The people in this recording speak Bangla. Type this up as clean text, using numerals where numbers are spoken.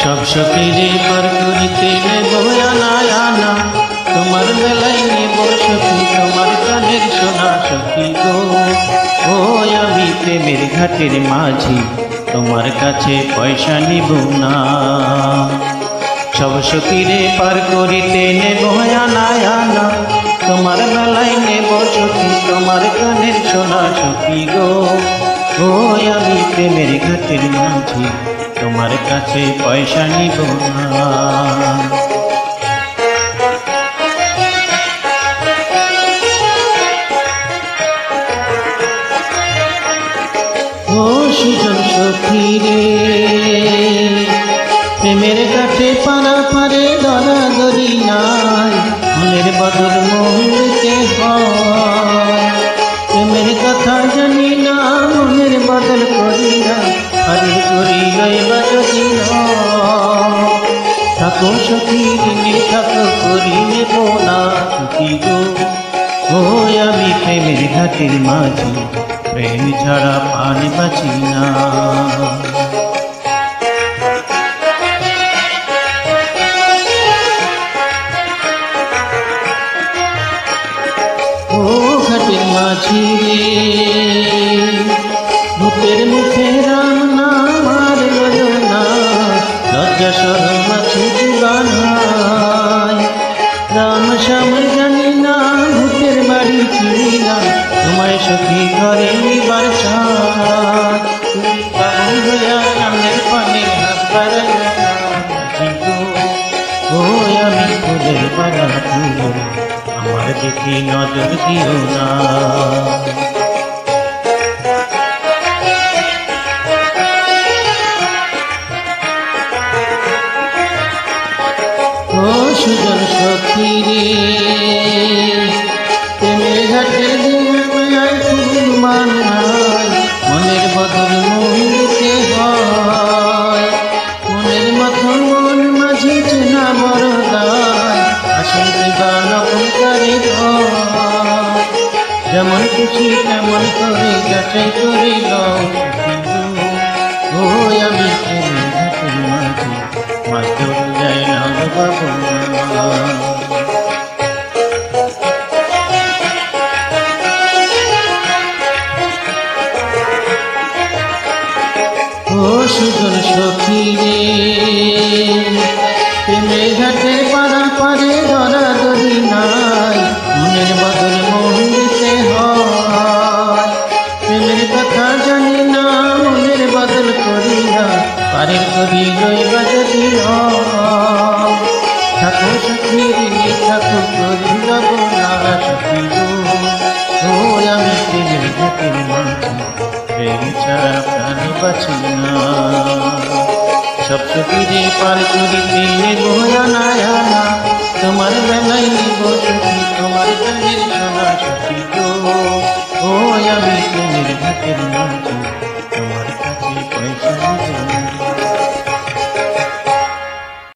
সব সখীরে পার করিতে নেব আনা আনা, তোমার বেলায় নেব সখী তোমার কানের সোনা সখী গো। ও আমি প্রেমের ঘাটের মাঝি, তোমার কাছে পয়সা নিব না। সব সখীরে পার করিতে নেব আনা আনা, তোমার বেলায় নেব সখী তোমার কানের সোনা সখী গো। ও আমি প্রেমের ঘাটের মাঝি, তোমার কাছে পয়সা নিব না। ও সুজন সখী রে, প্রেমের কাছে পারা পারে দরাদরি নাই, মনের বদল মনকে হয়। প্রেমের কথা জানি না, মনের বদল করি না, আরে করি লইবা যদি থাকো সখী ঋণে থাকো করি নেব না সখী গো। ও আমি প্রেমের ঘাটের মাঝি, প্রেম ছাড়া প্রাণ বাঁচি না। ও ঘাটের মাঝি রে, ভূতের মুখে রাম নাম আর লয় না, লজ্জা শরম আছে দিবানায়। রাম শ্যাম জানি না, ভূতের বাড়ি চিনি না, তোমায় সখী ঘরে নিবার চাই। তুমি পাগল হইয়া কানের পানে হাত বাড়াইয়া নাচি গো। ও আমি ফুলের বালা ফুল, আমার দেখি নজর দিও না। ও সুজন সখী রে, প্রেমের ঘাটের দিনায় ফুল মানায়, মনের বদল মন দিতে হয়। মনের মতন মন মাঝে চেনা বড় দায়, আসল দিবানা অন্তরে ভয়। যেমন খুশি তেমন করে যাচাই করে লও সখী গো। ও আমি প্রেমের ঘাটের মাঝি, মাছ ধরে যায় না বাবু না। ও সুজন সখী রে, প্রেমের ঘাটের পারা পারে ধরাধরি নাই, মনের বদল মন দিতে হয়। প্রেমের কথা জানি না, মনের বদল করি না, পারের করি লইবা যদি থাকো সখী ঋণে থাকো করি লব না সখী গো। ও আমি প্রেমের ঘাটের মাঝি, প্রেম ছাড়া প্রাণ বাঁচি না। সব সখীরে পার করিতে নেব আনা আনা, তোমার বেলায় নেব সখী তোমার কানের সোনা সখী গো। ও আমি প্রেমের ঘাটের মাঝি,